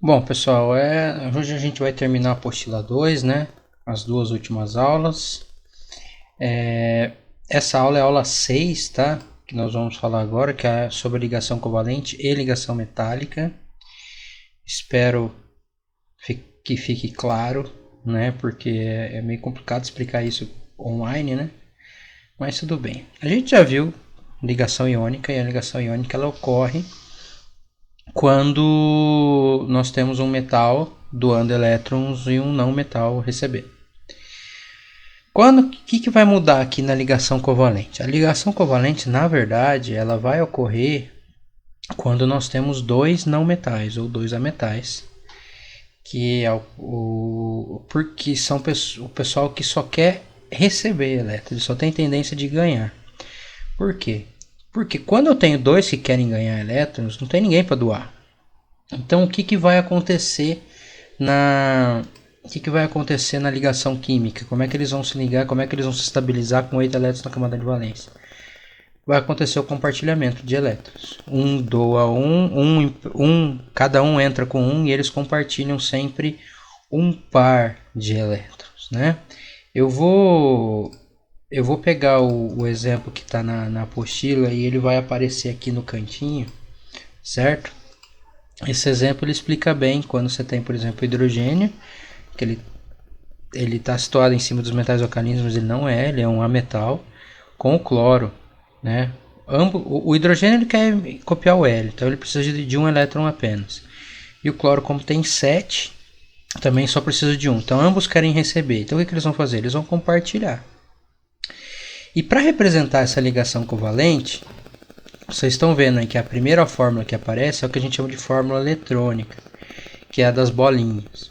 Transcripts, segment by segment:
Bom, pessoal, hoje a gente vai terminar a apostila 2, né? As duas últimas aulas. Essa aula é a aula 6, tá? Que nós vamos falar agora, que é sobre ligação covalente e ligação metálica. Espero que fique claro, né? Porque é meio complicado explicar isso online, né? Mas tudo bem. A gente já viu ligação iônica, e a ligação iônica ela ocorre quando nós temos um metal doando elétrons e um não metal recebendo. O que vai mudar aqui na ligação covalente? A ligação covalente, na verdade, ela vai ocorrer quando nós temos dois não metais ou dois ametais, que é porque são o pessoal que só quer receber elétrons, só tem tendência de ganhar. Por quê? Porque quando eu tenho dois que querem ganhar elétrons, não tem ninguém para doar. Então o que vai acontecer na ligação química? Como é que eles vão se ligar? Como é que eles vão se estabilizar com 8 elétrons na camada de valência? Vai acontecer o compartilhamento de elétrons. Um doa cada um entra com um e eles compartilham sempre um par de elétrons, né? Eu vou pegar o exemplo que está na apostila e ele vai aparecer aqui no cantinho, certo? Esse exemplo ele explica bem quando você tem, por exemplo, hidrogênio, que ele está situado em cima dos metais alcalinos, mas ele é um ametal, com o cloro, né? O hidrogênio ele quer copiar o hélio, então ele precisa de um elétron apenas. E o cloro, como tem 7, também só precisa de um. Então ambos querem receber. Então o que eles vão fazer? Eles vão compartilhar. E para representar essa ligação covalente, vocês estão vendo aí que a primeira fórmula que aparece é o que a gente chama de fórmula eletrônica, que é a das bolinhas.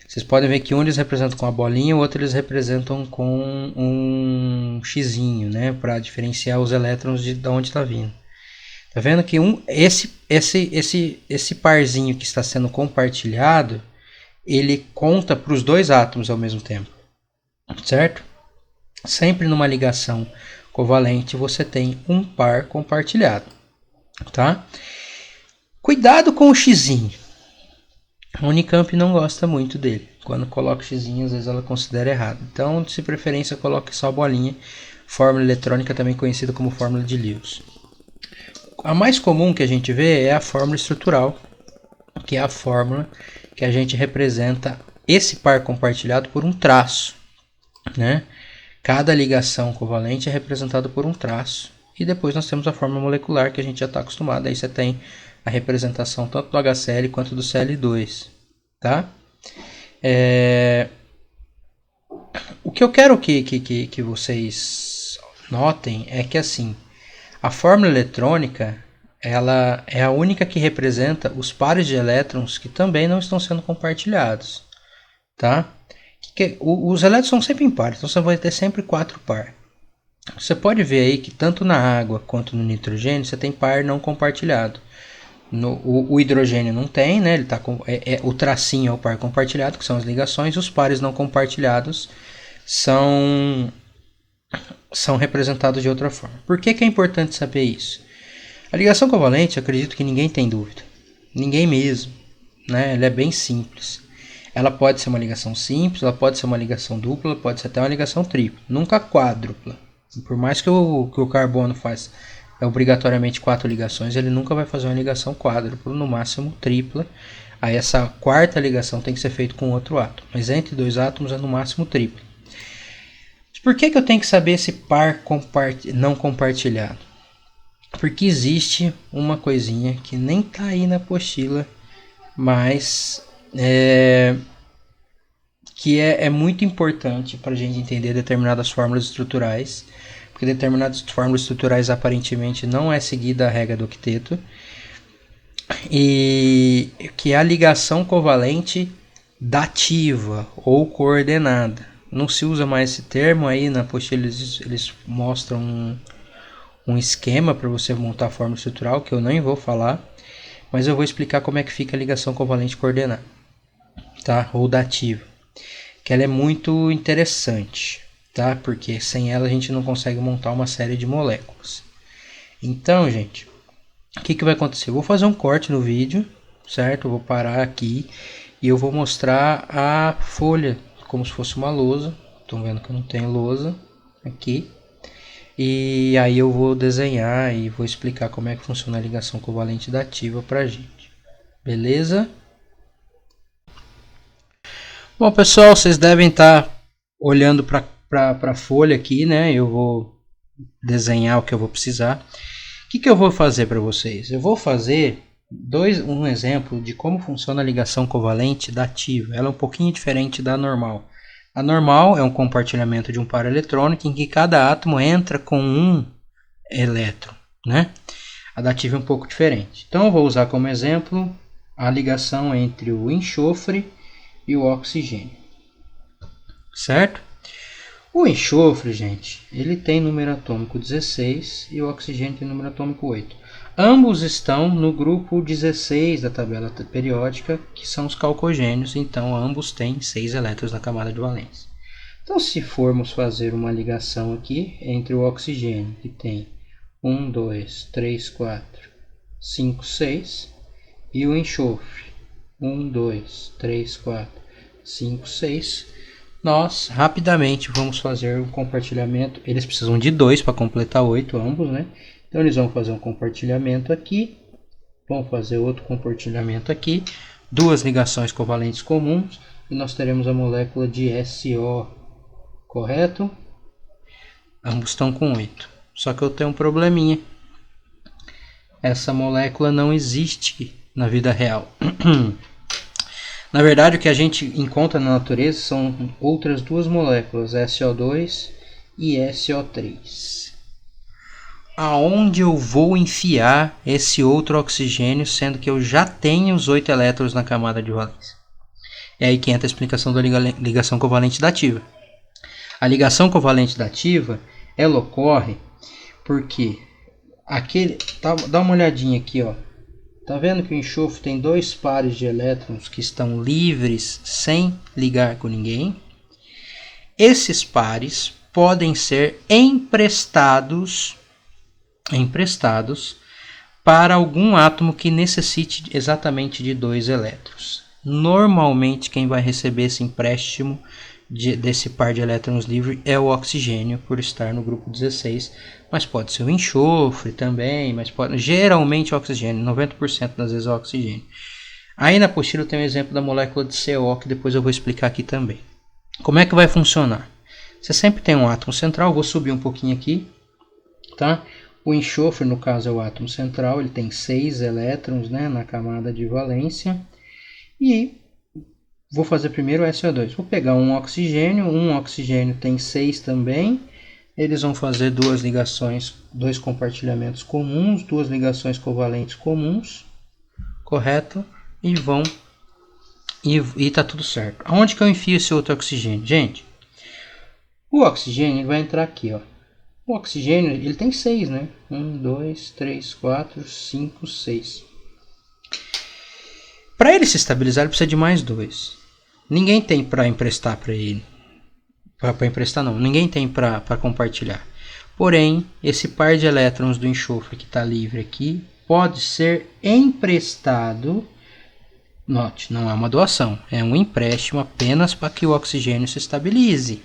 Vocês podem ver que um eles representam com a bolinha, o outro eles representam com um xizinho, né, para diferenciar os elétrons de onde está vindo. Tá vendo que esse parzinho que está sendo compartilhado, ele conta para os dois átomos ao mesmo tempo, certo? Sempre numa ligação covalente você tem um par compartilhado, tá? Cuidado com o xizinho. A Unicamp não gosta muito dele. Quando coloca o xizinho, às vezes ela considera errado. Então, se preferência, coloque só a bolinha. Fórmula eletrônica, também conhecida como fórmula de Lewis. A mais comum que a gente vê é a fórmula estrutural, que é a fórmula que a gente representa esse par compartilhado por um traço, né? Cada ligação covalente é representada por um traço. E depois nós temos a fórmula molecular, que a gente já está acostumado. Aí você tem a representação tanto do HCl quanto do Cl2. Tá? O que eu quero que vocês notem é que assim, a fórmula eletrônica ela é a única que representa os pares de elétrons que também não estão sendo compartilhados. Tá? Os elétrons são sempre impares, então você vai ter sempre 4 par. Você pode ver aí que tanto na água quanto no nitrogênio você tem par não compartilhado. O hidrogênio não tem, né? Ele tá o tracinho é o par compartilhado, que são as ligações, e os pares não compartilhados são representados de outra forma. Por que é importante saber isso? A ligação covalente, eu acredito que ninguém tem dúvida. Ninguém mesmo. Né? Ela é bem simples. Ela pode ser uma ligação simples, ela pode ser uma ligação dupla, pode ser até uma ligação tripla. Nunca quádrupla. Por mais que o carbono faz obrigatoriamente 4 ligações, ele nunca vai fazer uma ligação quádrupla, no máximo tripla. Aí essa quarta ligação tem que ser feita com outro átomo. Mas entre dois átomos é no máximo tripla. Por que eu tenho que saber esse par não compartilhado? Porque existe uma coisinha que nem está aí na apostila, mas que é muito importante para a gente entender determinadas fórmulas estruturais, porque determinadas fórmulas estruturais aparentemente não é seguida a regra do octeto, e que é a ligação covalente dativa ou coordenada. Não se usa mais esse termo, aí na apostila eles mostram um esquema para você montar a fórmula estrutural, que eu nem vou falar, mas eu vou explicar como é que fica a ligação covalente coordenada, tá? Ou dativa, que ela é muito interessante, tá? Porque sem ela a gente não consegue montar uma série de moléculas. Então, gente, o que vai acontecer? Eu vou fazer um corte no vídeo, certo? Eu vou parar aqui e eu vou mostrar a folha como se fosse uma lousa. Estão vendo que eu não tenho lousa aqui. E aí eu vou desenhar e vou explicar como é que funciona a ligação covalente da ativa pra gente. Beleza? Bom, pessoal, vocês devem estar olhando para a folha aqui, né? Eu vou desenhar o que eu vou precisar. O que eu vou fazer para vocês? Eu vou fazer um exemplo de como funciona a ligação covalente da ativa. Ela é um pouquinho diferente da normal. A normal é um compartilhamento de um par eletrônico em que cada átomo entra com um elétron, né? A da ativa é um pouco diferente. Então eu vou usar como exemplo a ligação entre o enxofre e o oxigênio, certo? O enxofre, gente, ele tem número atômico 16 e o oxigênio tem número atômico 8. Ambos estão no grupo 16 da tabela periódica, que são os calcogênios, então ambos têm 6 elétrons na camada de valência. Então, se formos fazer uma ligação aqui entre o oxigênio, que tem 1, 2, 3, 4, 5, 6, e o enxofre, 1, 2, 3, 4, 5, 6, nós rapidamente vamos fazer um compartilhamento. Eles precisam de 2 para completar 8, ambos, né? Então eles vão fazer um compartilhamento aqui, vão fazer outro compartilhamento aqui, duas ligações covalentes comuns, e nós teremos a molécula de SO, correto? Ambos estão com 8. Só que eu tenho um probleminha. Essa molécula não existe na vida real. Na verdade, o que a gente encontra na natureza são outras duas moléculas, SO2 e SO3. Aonde eu vou enfiar esse outro oxigênio, sendo que eu já tenho os 8 elétrons na camada de valência? É aí que entra a explicação da ligação covalente da ativa. A ligação covalente da ativa, ela ocorre porque dá uma olhadinha aqui, ó. Tá vendo que o enxofre tem 2 pares de elétrons que estão livres sem ligar com ninguém? Esses pares podem ser emprestados para algum átomo que necessite exatamente de 2 elétrons. Normalmente quem vai receber esse empréstimo desse par de elétrons livre é o oxigênio, por estar no grupo 16, mas pode ser o enxofre também, mas geralmente o oxigênio, 90% das vezes é o oxigênio. Aí na apostila tem um exemplo da molécula de CO, que depois eu vou explicar aqui também. Como é que vai funcionar? Você sempre tem um átomo central, vou subir um pouquinho aqui, tá? O enxofre, no caso, é o átomo central, ele tem 6 elétrons, né, na camada de valência, e vou fazer primeiro o SO2. Vou pegar um oxigênio tem 6 também. Eles vão fazer duas ligações, 2 compartilhamentos comuns, 2 ligações covalentes comuns, correto? E tá tudo certo. Aonde que eu enfio esse outro oxigênio? Gente, o oxigênio ele vai entrar aqui, ó. O oxigênio ele tem 6, né? 1, 2, 3, 4, 5, 6. Para ele se estabilizar, ele precisa de mais 2. Ninguém tem para emprestar para ele. Para emprestar não, ninguém tem para compartilhar. Porém, esse par de elétrons do enxofre que está livre aqui pode ser emprestado. Note, não é uma doação, é um empréstimo apenas para que o oxigênio se estabilize.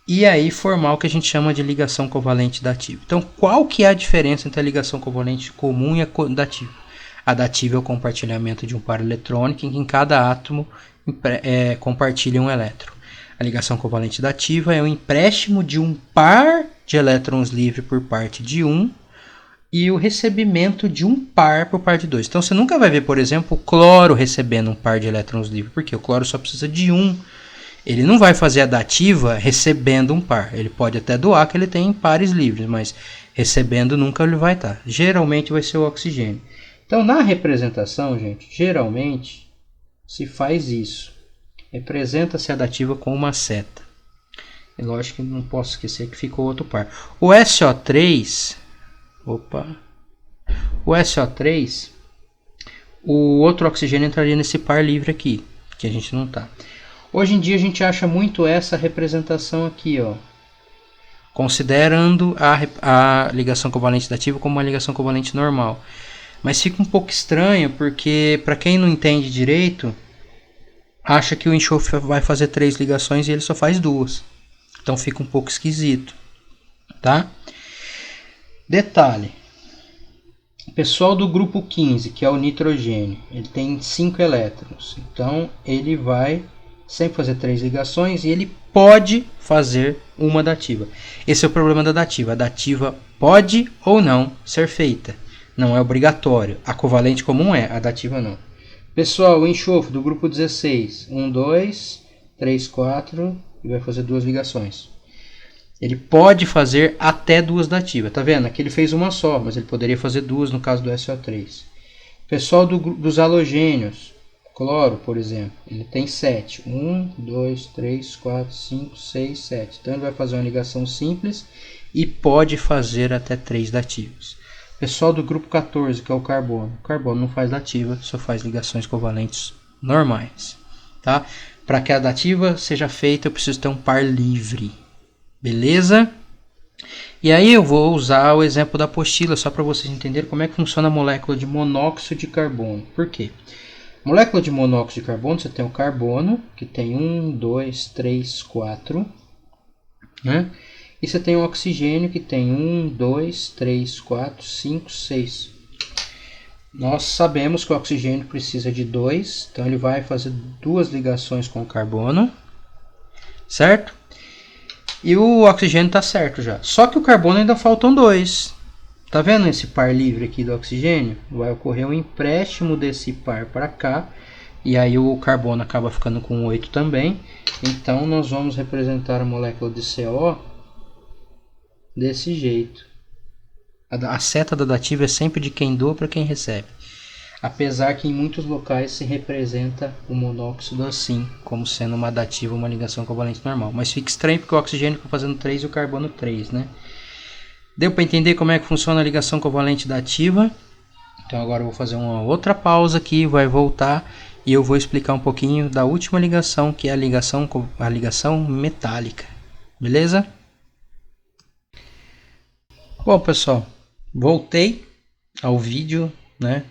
E aí formar o que a gente chama de ligação covalente da ativa. Então, qual que é a diferença entre a ligação covalente comum e a da ativa? A da ativa é o compartilhamento de um par eletrônico em que cada átomo compartilha um elétron. A ligação covalente da ativa é o empréstimo de um par de elétrons livre por parte de um e o recebimento de um par por parte de 2. Então você nunca vai ver, por exemplo, o cloro recebendo um par de elétrons livre, porque o cloro só precisa de um. Ele não vai fazer a da ativa recebendo um par. Ele pode até doar que ele tem pares livres, mas recebendo nunca ele vai estar. Geralmente vai ser o oxigênio. Então na representação, gente, geralmente se faz isso. Representa-se a da ativa com uma seta. E lógico que não posso esquecer que ficou outro par. O SO3, o outro oxigênio entraria nesse par livre aqui, que a gente não está. Hoje em dia a gente acha muito essa representação aqui, ó, considerando a ligação covalente da ativa como uma ligação covalente normal. Mas fica um pouco estranho porque, para quem não entende direito, acha que o enxofre vai fazer 3 ligações e ele só faz 2. Então fica um pouco esquisito, tá? Detalhe. O pessoal do grupo 15, que é o nitrogênio, ele tem 5 elétrons. Então ele vai sempre fazer 3 ligações e ele pode fazer uma dativa. Esse é o problema da dativa. A dativa pode ou não ser feita. Não é obrigatório. A covalente comum é, a dativa não. Pessoal, o enxofre do grupo 16. 1, 2, 3, 4 e vai fazer 2 ligações. Ele pode fazer até 2 dativas. Tá vendo? Aqui ele fez uma só, mas ele poderia fazer 2 no caso do SO3. Pessoal dos halogênios. Cloro, por exemplo, ele tem 7. 1, 2, 3, 4, 5, 6, 7. Então ele vai fazer uma ligação simples e pode fazer até 3 dativas. Pessoal do grupo 14, que é o carbono. O carbono não faz dativa, só faz ligações covalentes normais. Tá? Para que a dativa seja feita, eu preciso ter um par livre. Beleza? E aí eu vou usar o exemplo da apostila, só para vocês entenderem como é que funciona a molécula de monóxido de carbono. Por quê? Molécula de monóxido de carbono, você tem o carbono, que tem 1, 2, 3, 4. Né? E você tem o oxigênio, que tem 1, 2, 3, 4, 5, 6. Nós sabemos que o oxigênio precisa de 2, então ele vai fazer 2 ligações com o carbono. Certo? E o oxigênio está certo já. Só que o carbono ainda faltam 2. Tá vendo esse par livre aqui do oxigênio? Vai ocorrer um empréstimo desse par para cá. E aí o carbono acaba ficando com 8 também. Então nós vamos representar a molécula de CO desse jeito. A seta da dativa é sempre de quem doa para quem recebe. Apesar que em muitos locais se representa o monóxido assim, como sendo uma dativa, uma ligação covalente normal. Mas fica estranho porque o oxigênio está fazendo 3 e o carbono 3, né? Deu para entender como é que funciona a ligação covalente dativa? Então agora eu vou fazer uma outra pausa aqui, vai voltar e eu vou explicar um pouquinho da última ligação, que é a ligação metálica. Beleza? Bom, pessoal, voltei ao vídeo, né?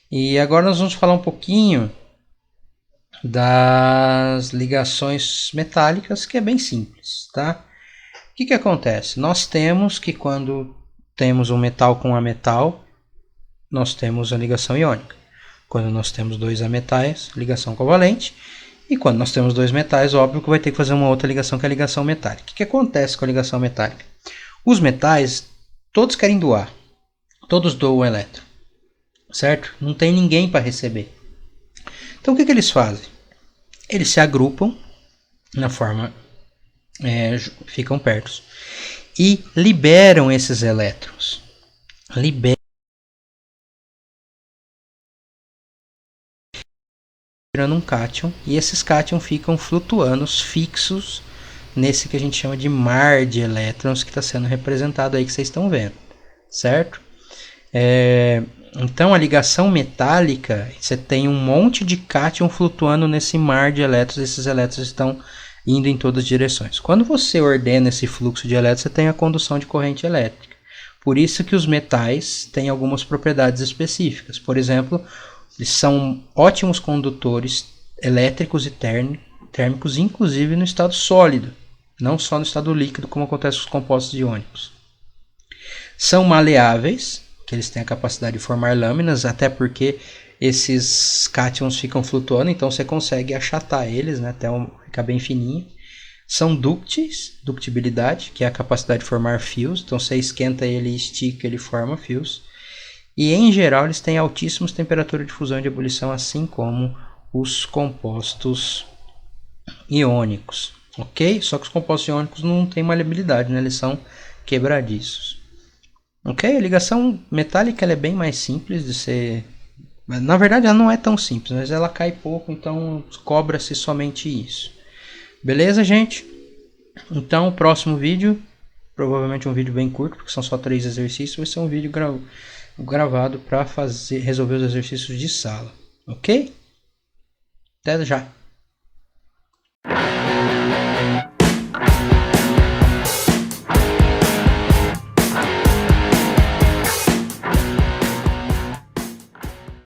E agora nós vamos falar um pouquinho das ligações metálicas, que é bem simples, tá? O que acontece? Nós temos que quando temos um metal com ametal, nós temos a ligação iônica. Quando nós temos 2 ametais, ligação covalente. E quando nós temos 2 metais, óbvio que vai ter que fazer uma outra ligação, que é a ligação metálica. O que acontece com a ligação metálica? Os metais, todos querem doar. Todos doam o elétron. Certo? Não tem ninguém para receber. Então o que eles fazem? Eles se agrupam na forma, ficam perto e liberam esses elétrons. Liberam um cátion e esses cátions ficam flutuando fixos nesse que a gente chama de mar de elétrons que está sendo representado aí que vocês estão vendo, certo? Então a ligação metálica, você tem um monte de cátion flutuando nesse mar de elétrons, esses elétrons estão indo em todas as direções. Quando você ordena esse fluxo de elétrons, você tem a condução de corrente elétrica. Por isso que os metais têm algumas propriedades específicas. Por exemplo, eles são ótimos condutores elétricos e térmicos, inclusive no estado sólido, não só no estado líquido, como acontece com os compostos iônicos. São maleáveis, que eles têm a capacidade de formar lâminas, até porque esses cátions ficam flutuando, então você consegue achatar eles, né, até ficar bem fininho. São dúcteis, ductibilidade, que é a capacidade de formar fios, então você esquenta ele e estica, ele forma fios. E em geral eles têm altíssimas temperaturas de fusão e de ebulição, assim como os compostos iônicos, ok? Só que os compostos iônicos não têm maleabilidade, né? Eles são quebradiços. Ok? A ligação metálica ela é bem mais simples de ser... Na verdade ela não é tão simples, mas ela cai pouco, então cobra-se somente isso. Beleza, gente? Então o próximo vídeo, provavelmente um vídeo bem curto, porque são só 3 exercícios, vai ser um vídeo gravado para resolver os exercícios de sala. Ok? Até já!